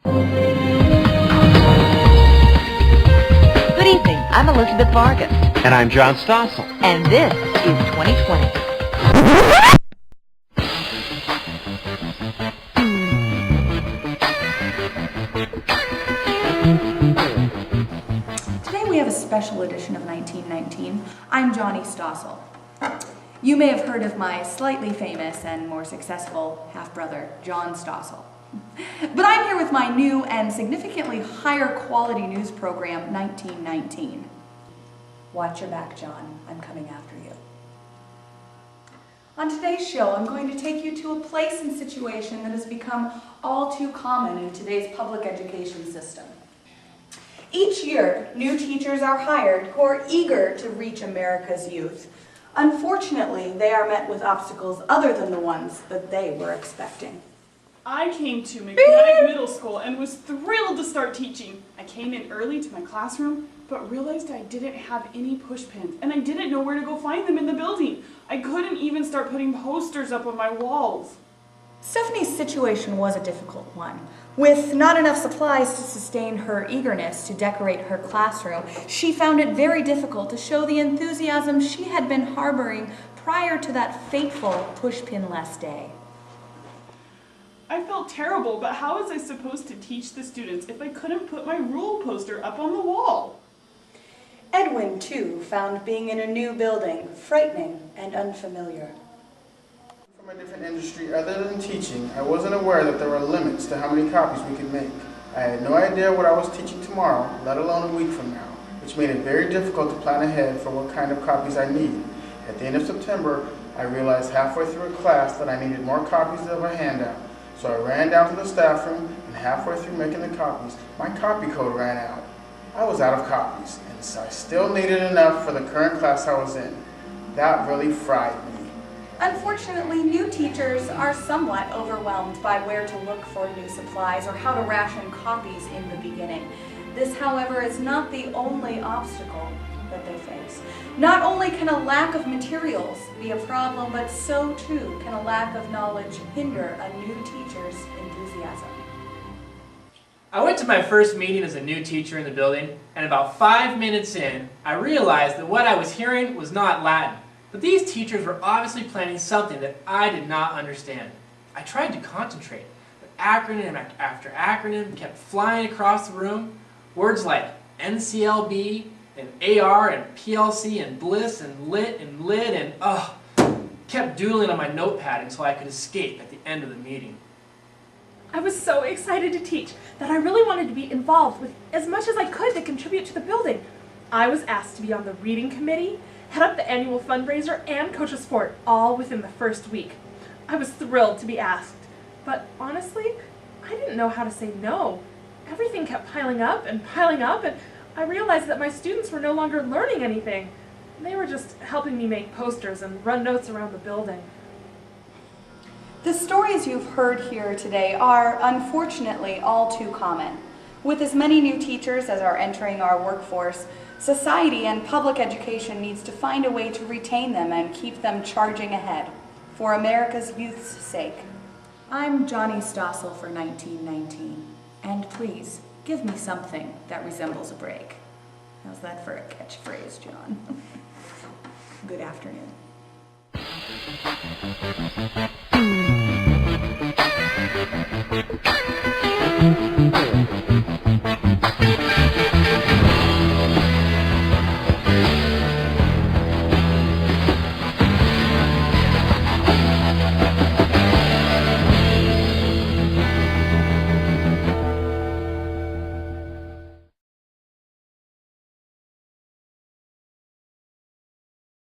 Good evening, I'm Elizabeth Vargas. And I'm John Stossel. And this is 2020. Today we have a special edition of 1919. I'm Johnny Stossel. You may have heard of my slightly famous and more successful half-brother, John Stossel. But I'm here with my new and significantly higher quality news program, 1919. Watch your back, John. I'm coming after you. On today's show, I'm going to take you to a place and situation that has become all too common in today's public education system. Each year, new teachers are hired who are eager to reach America's youth. Unfortunately, they are met with obstacles other than the ones that they were expecting. I came to McKnight Middle School and was thrilled to start teaching. I came in early to my classroom, but realized I didn't have any push pins, and I didn't know where to go find them in the building. I couldn't even start putting posters up on my walls. Stephanie's situation was a difficult one. With not enough supplies to sustain her eagerness to decorate her classroom, she found it very difficult to show the enthusiasm she had been harboring prior to that fateful pushpin-less day. I felt terrible, but how was I supposed to teach the students if I couldn't put my rule poster up on the wall? Edwin, too, found being in a new building frightening and unfamiliar. From a different industry other than teaching, I wasn't aware that there were limits to how many copies we could make. I had no idea what I was teaching tomorrow, let alone a week from now, which made it very difficult to plan ahead for what kind of copies I needed. At the end of September, I realized halfway through a class that I needed more copies of a handout. So I ran down to the staff room, and halfway through making the copies, my copy code ran out. I was out of copies, and so I still needed enough for the current class I was in. That really fried me. Unfortunately, new teachers are somewhat overwhelmed by where to look for new supplies or how to ration copies in the beginning. This, however, is not the only obstacle that they face. Not only can a lack of materials be a problem, but so too can a lack of knowledge hinder a new teacher's enthusiasm. I went to my first meeting as a new teacher in the building, and about 5 minutes in, I realized that what I was hearing was not Latin. But these teachers were obviously planning something that I did not understand. I tried to concentrate, but acronym after acronym kept flying across the room. Words like NCLB, and AR, and PLC, and bliss, and lit, and lid, and kept doodling on my notepad until I could escape at the end of the meeting. I was so excited to teach that I really wanted to be involved with as much as I could to contribute to the building. I was asked to be on the reading committee, head up the annual fundraiser, and coach a sport, all within the first week. I was thrilled to be asked, but honestly, I didn't know how to say no. Everything kept piling up, and I realized that my students were no longer learning anything. They were just helping me make posters and run notes around the building. The stories you've heard here today are, unfortunately, all too common. With as many new teachers as are entering our workforce, society and public education needs to find a way to retain them and keep them charging ahead, for America's youth's sake. I'm Johnny Stossel for 1919, and please, give me something that resembles a break. How's that for a catchphrase, John? Good afternoon.